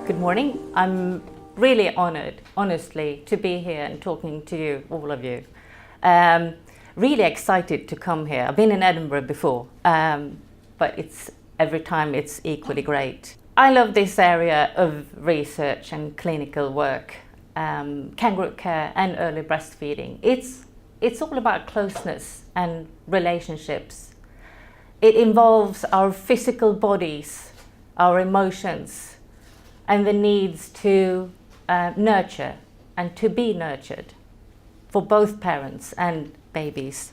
Good morning. I'm really honoured, honestly, to be here and talking to you, all of you. Really excited to come here. I've been in Edinburgh before, but every time it's equally great. I love this area of research and clinical work, kangaroo care and early breastfeeding. It's all about closeness and relationships. It involves our physical bodies, our emotions, and the needs to nurture and to be nurtured for both parents and babies.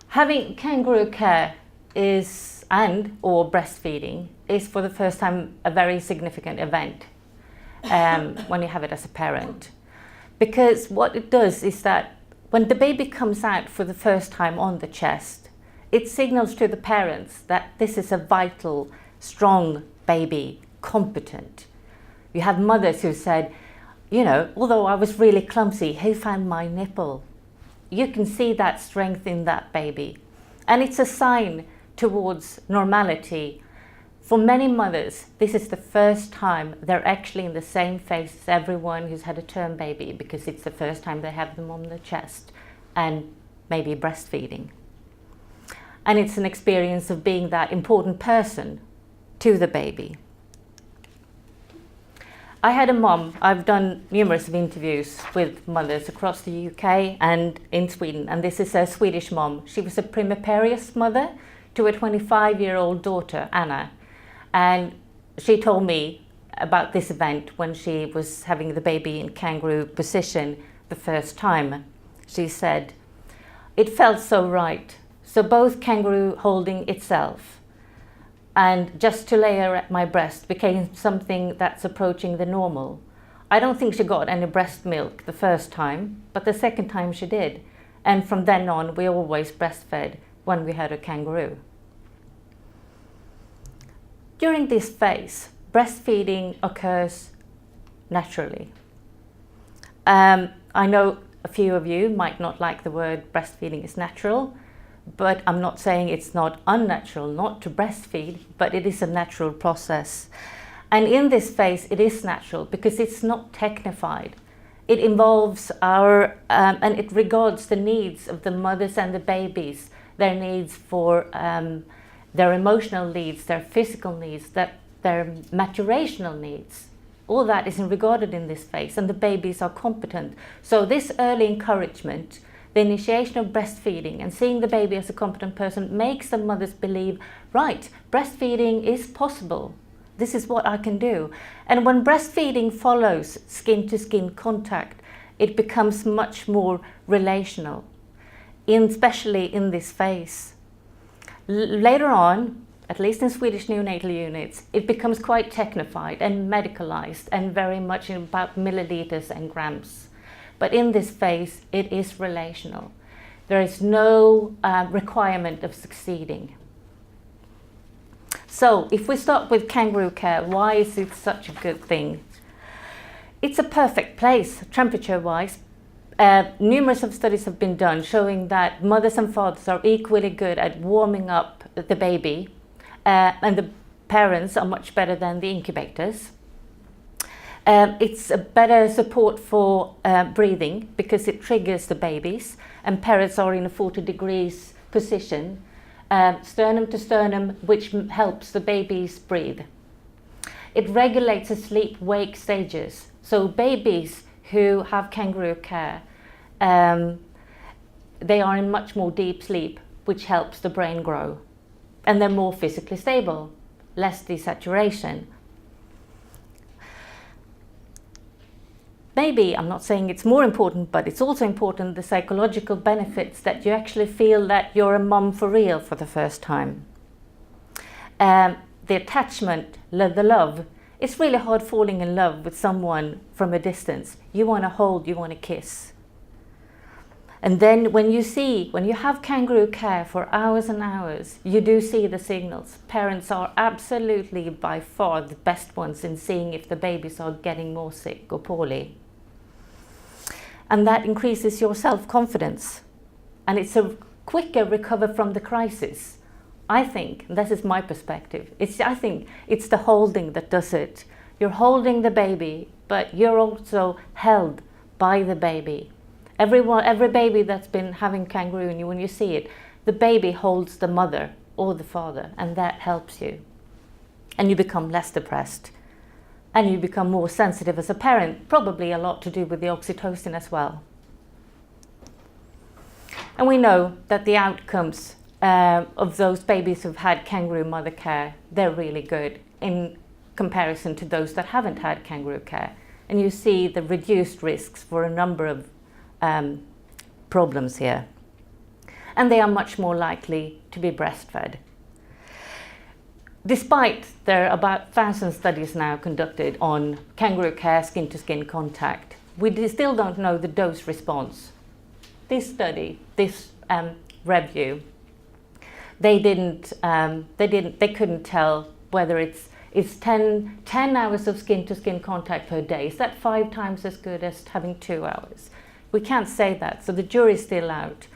Having kangaroo care or breastfeeding is for the first time a very significant event when you have it as a parent. Because what it does is that when the baby comes out for the first time on the chest, it signals to the parents that this is a vital, strong baby, competent. You have mothers who said, you know, although I was really clumsy, who found my nipple? You can see that strength in that baby. And it's a sign towards normality. For many mothers, this is the first time they're actually in the same phase as everyone who's had a term baby, because it's the first time they have them on the chest and maybe breastfeeding. And it's an experience of being that important person to the baby. I had a mom. I've done numerous interviews with mothers across the UK and in Sweden, and this is a Swedish mom. She was a primiparious mother to a 25-year-old daughter, Anna, and she told me about this event when she was having the baby in kangaroo position the first time. She said, "It felt so right. So both kangaroo holding itself and just to lay her at my breast became something that's approaching the normal. I don't think she got any breast milk the first time, but the second time she did. And from then on, we always breastfed when we had a kangaroo." During this phase, breastfeeding occurs naturally. I know a few of you might not like the word breastfeeding is natural, but I'm not saying it's not unnatural not to breastfeed, but it is a natural process. And in this phase, it is natural because it's not technified. It involves and it regards the needs of the mothers and the babies, their needs for their emotional needs, their physical needs, their maturational needs. All that is regarded in this phase, and the babies are competent. So this early encouragement, the initiation of breastfeeding and seeing the baby as a competent person makes the mothers believe, right, breastfeeding is possible. This is what I can do. And when breastfeeding follows skin-to-skin contact, it becomes much more relational, especially in this phase. Later on, at least in Swedish neonatal units, it becomes quite technified and medicalized and very much about milliliters and grams. But in this phase, it is relational. There is no requirement of succeeding. So if we start with kangaroo care, why is it such a good thing? It's a perfect place, temperature-wise. Numerous of studies have been done showing that mothers and fathers are equally good at warming up the baby, and the parents are much better than the incubators. It's a better support for breathing because it triggers the babies, and parents are in a 40 degrees position, sternum to sternum, which helps the babies breathe. It regulates the sleep-wake stages. So babies who have kangaroo care, they are in much more deep sleep, which helps the brain grow. And they're more physically stable, less desaturation. Maybe, I'm not saying it's more important, but it's also important, the psychological benefits that you actually feel that you're a mum for real for the first time. The attachment, the love. It's really hard falling in love with someone from a distance. You want to hold, you want to kiss. And then when you have kangaroo care for hours and hours, you do see the signals. Parents are absolutely by far the best ones in seeing if the babies are getting more sick or poorly. And that increases your self-confidence. And it's a quicker recover from the crisis I think, and this is my perspective, I think it's the holding that does it. You're holding the baby, but you're also held by the baby. Every baby that's been having Kangaroo, and when you see it, the baby holds the mother or the father, and that helps you. And you become less depressed. And you become more sensitive as a parent, probably a lot to do with the oxytocin as well. And we know that the outcomes of those babies who've had Kangaroo mother care, they're really good in comparison to those that haven't had Kangaroo care. And you see the reduced risks for a number of problems here. And they are much more likely to be breastfed. Despite there are about 1,000 studies now conducted on Kangaroo care, skin-to-skin contact, we still don't know the dose response. This study, this review, they couldn't tell whether it's 10 hours of skin-to-skin contact per day. Is that 5 times as good as having 2 hours? We can't say that, so the jury's still out.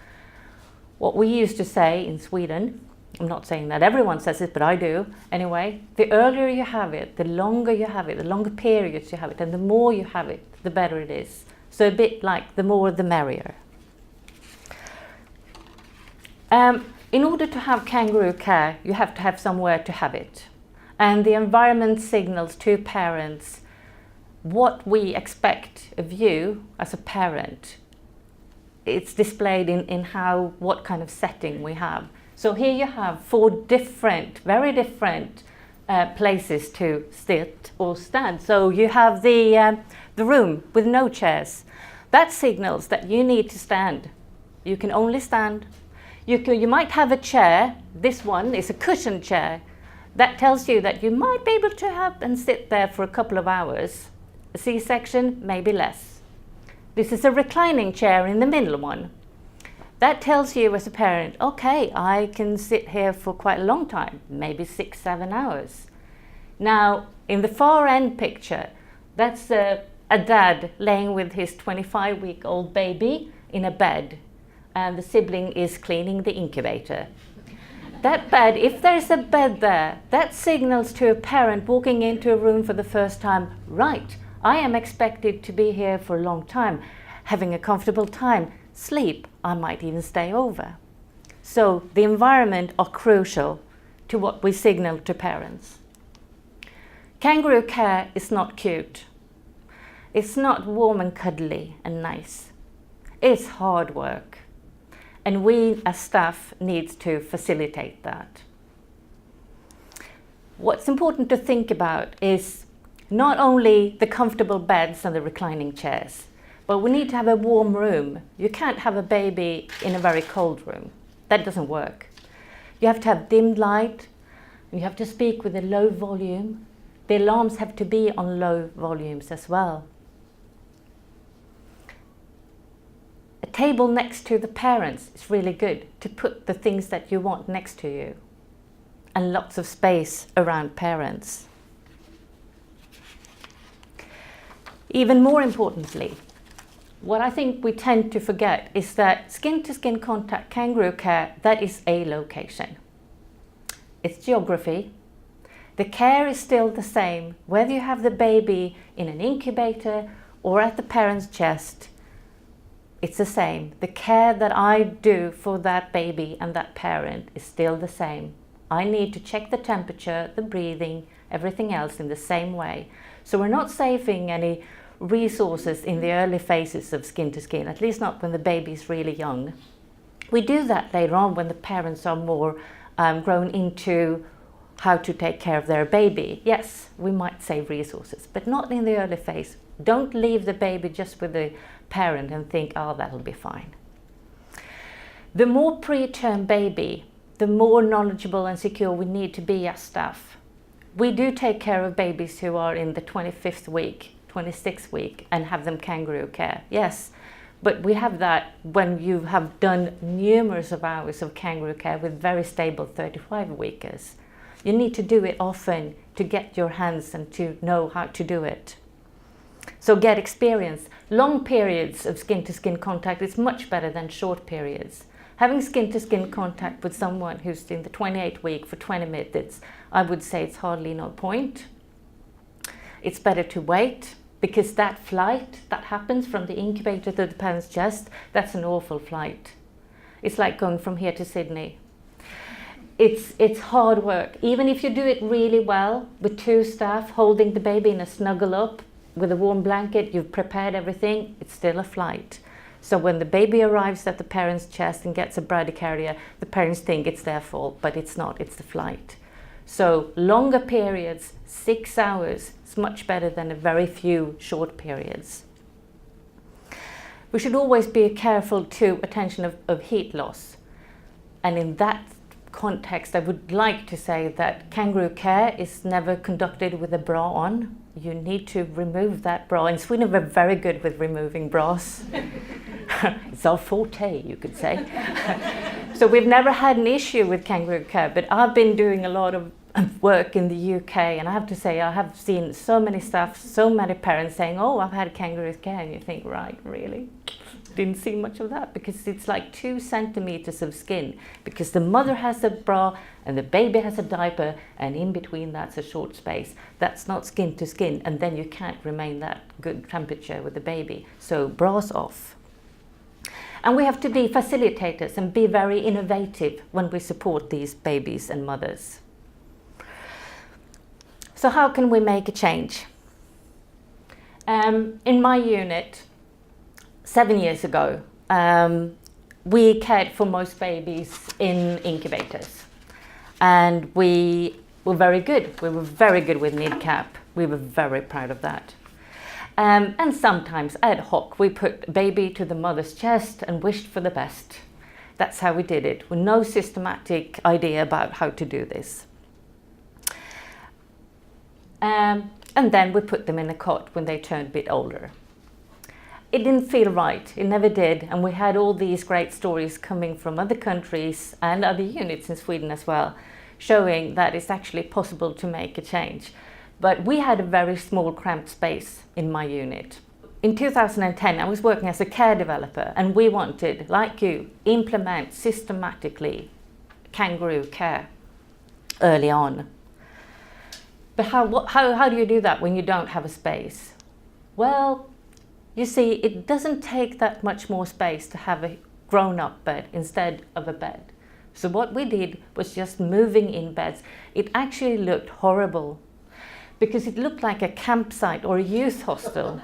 What we used to say in Sweden, I'm not saying that everyone says it, but I do anyway, the earlier you have it, the longer you have it, the longer periods you have it, and the more you have it, the better it is. So a bit like the more the merrier. In order to have Kangaroo care, you have to have somewhere to have it. And the environment signals to parents what we expect of you as a parent. It's displayed in what kind of setting we have. So here you have 4 different, very different places to sit or stand. So you have the room with no chairs. That signals that you need to stand. You can only stand. You might have a chair. This one is a cushioned chair. That tells you that you might be able to have and sit there for a couple of hours. A C-section, maybe less. This is a reclining chair in the middle one. That tells you as a parent, okay, I can sit here for quite a long time, maybe 6-7 hours. Now, in the far end picture, that's a dad laying with his 25-week-old baby in a bed, and the sibling is cleaning the incubator. That bed, if there's a bed there, that signals to a parent walking into a room for the first time, right, I am expected to be here for a long time, having a comfortable time, sleep, I might even stay over. So the environment are crucial to what we signal to parents. Kangaroo care is not cute. It's not warm and cuddly and nice. It's hard work. And we as staff need to facilitate that. What's important to think about is not only the comfortable beds and the reclining chairs, but we need to have a warm room. You can't have a baby in a very cold room. That doesn't work. You have to have dimmed light. You have to speak with a low volume. The alarms have to be on low volumes as well. A table next to the parents is really good to put the things that you want next to you. And lots of space around parents. Even more importantly, what I think we tend to forget is that skin-to-skin contact Kangaroo care, that is a location. It's geography. The care is still the same, whether you have the baby in an incubator or at the parent's chest. It's the same. The care that I do for that baby and that parent is still the same. I need to check the temperature, the breathing, everything else in the same way. So we're not saving any resources in the early phases of skin-to-skin, at least not when the baby is really young. We do that later on when the parents are more grown into how to take care of their baby. Yes, we might save resources, but not in the early phase. Don't leave the baby just with the parent and think, oh, that'll be fine. The more preterm baby, the more knowledgeable and secure we need to be as staff. We do take care of babies who are in the 25th week, 26th week, and have them Kangaroo care, yes. But we have that when you have done numerous of hours of Kangaroo care with very stable 35-weekers. You need to do it often to get your hands and to know how to do it. So get experience. Long periods of skin-to-skin contact is much better than short periods. Having skin-to-skin contact with someone who's in the 28th week for 20 minutes, I would say it's hardly no point. It's better to wait, because that flight that happens from the incubator to the parent's chest, that's an awful flight. It's like going from here to Sydney. It's hard work. Even if you do it really well with 2 staff holding the baby in a snuggle up with a warm blanket, you've prepared everything, it's still a flight. So when the baby arrives at the parent's chest and gets a bradycardia, the parents think it's their fault, but it's not, it's the flight. So longer periods, 6 hours, is much better than a very few short periods. We should always be careful to attention of heat loss. And in that context, I would like to say that kangaroo care is never conducted with a bra on. You need to remove that bra. In Sweden, we're very good with removing bras. It's our forte, you could say. So we've never had an issue with kangaroo care, but I've been doing a lot of work in the UK, and I have to say I have seen so many staff, so many parents saying, oh, I've had kangaroo care, and you think, right, really? Didn't see much of that, because it's like 2 centimeters of skin, because the mother has a bra and the baby has a diaper, and in between that's a short space. That's not skin to skin, and then you can't remain that good temperature with the baby. So bras off. And we have to be facilitators and be very innovative when we support these babies and mothers. So how can we make a change? In my unit, 7 years ago, we cared for most babies in incubators, and we were very good. We were very good with NIDCAP. We were very proud of that. And sometimes ad hoc, we put baby to the mother's chest and wished for the best. That's how we did it, with no systematic idea about how to do this. And then we put them in a cot when they turned a bit older. It didn't feel right, it never did, and we had all these great stories coming from other countries and other units in Sweden as well, showing that it's actually possible to make a change. But we had a very small cramped space in my unit. In 2010, I was working as a care developer, and we wanted, like you, implement systematically kangaroo care early on. But how do you do that when you don't have a space? Well, you see, it doesn't take that much more space to have a grown-up bed instead of a bed. So what we did was just moving in beds. It actually looked horrible, because it looked like a campsite or a youth hostel.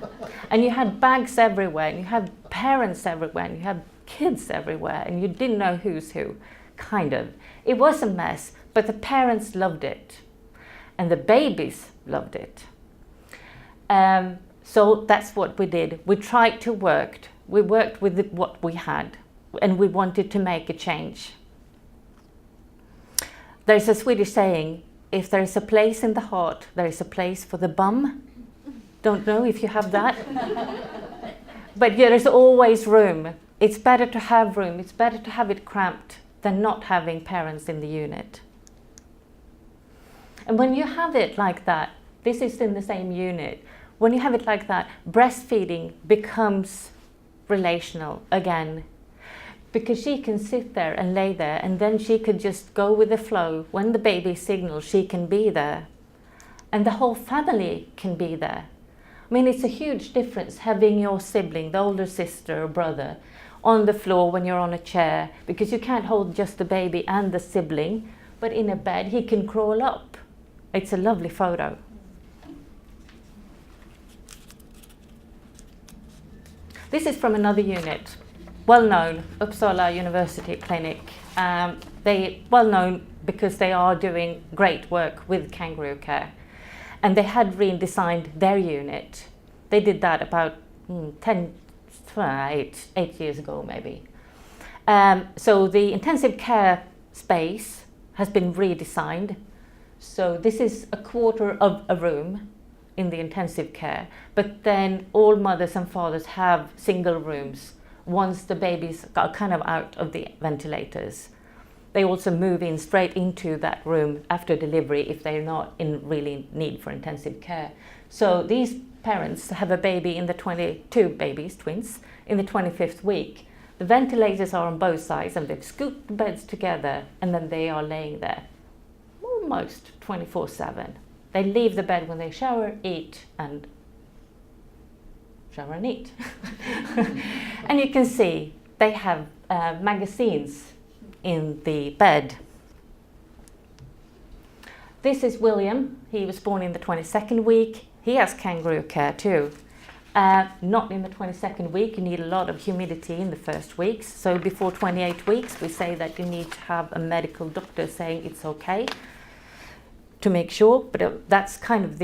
And you had bags everywhere, and you had parents everywhere, and you had kids everywhere, and you didn't know who's who, kind of. It was a mess, but the parents loved it. And the babies loved it. So that's what we did. We tried to work. We worked with what we had, and we wanted to make a change. There's a Swedish saying, if there's a place in the heart, there is a place for the bum. Don't know if you have that. But yeah, there's always room. It's better to have room. It's better to have it cramped than not having parents in the unit. And when you have it like that, this is in the same unit, when you have it like that, breastfeeding becomes relational again. Because she can sit there and lay there, and then she could just go with the flow. When the baby signals, she can be there. And the whole family can be there. I mean, it's a huge difference having your sibling, the older sister or brother, on the floor when you're on a chair, because you can't hold just the baby and the sibling, but in a bed, he can crawl up. It's a lovely photo. This is from another unit, well-known, Uppsala University Clinic. They well-known because they are doing great work with kangaroo care. And they had redesigned their unit. They did that about 8 years ago, maybe. So the intensive care space has been redesigned. So this is a quarter of a room in the intensive care, but then all mothers and fathers have single rooms once the babies are kind of out of the ventilators. They also move in straight into that room after delivery if they're not in really need for intensive care. So these parents have a baby in the 22 babies, twins, in the 25th week, The ventilators are on both sides and they've scooped the beds together and then they are laying there almost 24/7. They leave the bed when they shower, eat and eat. And you can see they have magazines in the bed. This is William. He was born in the 22nd week. He has kangaroo care too. Not in the 22nd week. You need a lot of humidity in the first weeks. So before 28 weeks, we say that you need to have a medical doctor saying it's okay to make sure. But that's kind of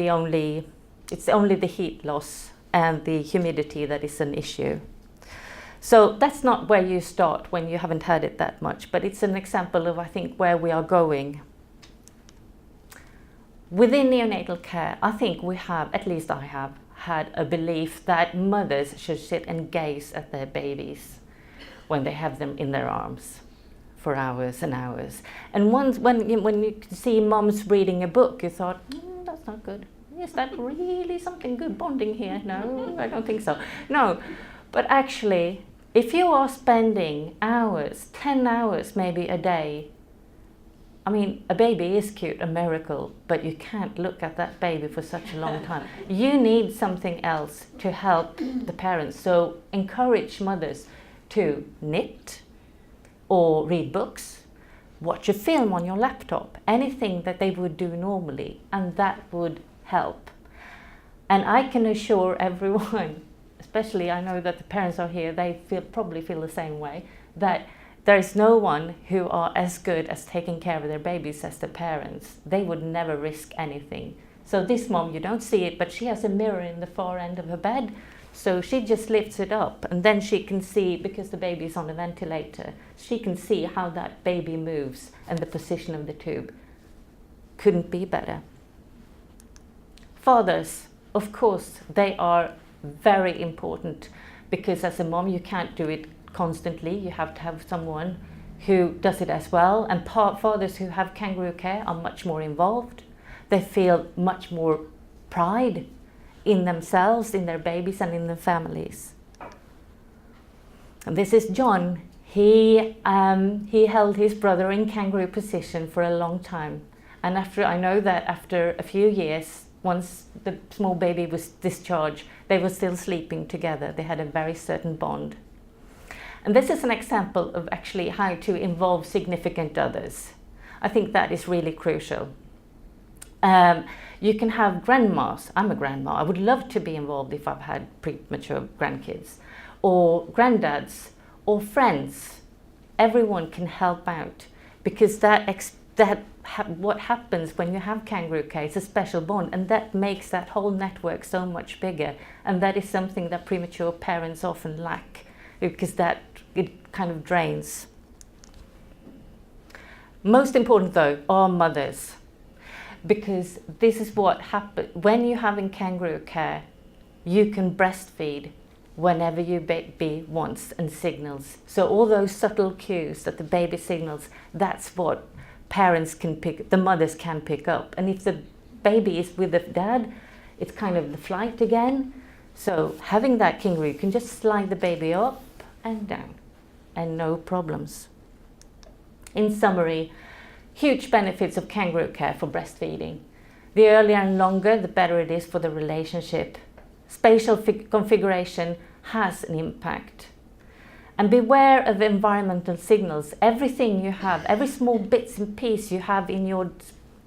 it's only the heat loss and the humidity that is an issue. So that's not where you start when you haven't had it that much, but it's an example of, I think, where we are going. Within neonatal care, I think we have, at least I have, had a belief that mothers should sit and gaze at their babies when they have them in their arms for hours and hours. And once when you see moms reading a book, you thought, that's not good. Is that really something good bonding here? No, I don't think so. No, but actually, if you are spending hours, 10 hours maybe a day, I mean, a baby is cute, a miracle, but you can't look at that baby for such a long time. You need something else to help the parents. So encourage mothers to knit or read books, watch a film on your laptop, anything that they would do normally, and that would help. And I can assure everyone, especially I know that the parents are here, they probably feel the same way, that there is no one who are as good as taking care of their babies as the parents. They would never risk anything. So this mom, you don't see it, but she has a mirror in the far end of her bed. So she just lifts it up and then she can see, because the baby is on a ventilator, she can see how that baby moves and the position of the tube. Couldn't be better. Fathers, of course, they are very important, because as a mom you can't do it constantly. You have to have someone who does it as well. And fathers who have kangaroo care are much more involved. They feel much more pride in themselves, in their babies and in their families. And this is John. He held his brother in kangaroo position for a long time. And I know that after a few years, once the small baby was discharged, they were still sleeping together. They had a very certain bond. And this is an example of actually how to involve significant others. I think that is really crucial. You can have grandmas. I'm a grandma. I would love to be involved if I've had premature grandkids, or granddads, or friends. Everyone can help out, because what happens when you have kangaroo care is a special bond, and that makes that whole network so much bigger. And that is something that premature parents often lack, because it kind of drains. Most important though are mothers, because this is what happens when you're having kangaroo care. You can breastfeed whenever your baby wants and signals. So all those subtle cues that the baby signals, that's what the mothers can pick up. And if the baby is with the dad, it's kind of the flight again. So having that kangaroo, you can just slide the baby up and down and no problems. In summary, huge benefits of kangaroo care for breastfeeding. The earlier and longer, the better it is for the relationship. Spatial configuration has an impact. And beware of environmental signals. Everything you have, every small bits and piece you have in your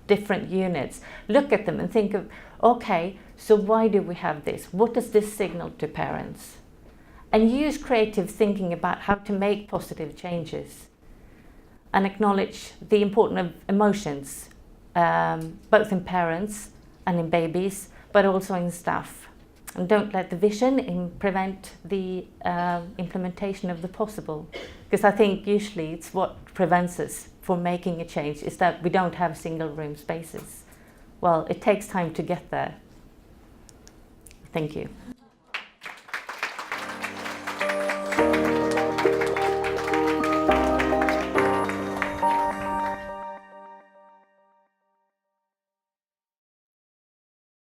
different units, look at them and think of, okay, so why do we have this? What does this signal to parents? And use creative thinking about how to make positive changes. And acknowledge the importance of emotions, both in parents and in babies, but also in staff. And don't let the vision prevent the implementation of the possible. Because I think usually it's what prevents us from making a change, is that we don't have single room spaces. Well, it takes time to get there. Thank you.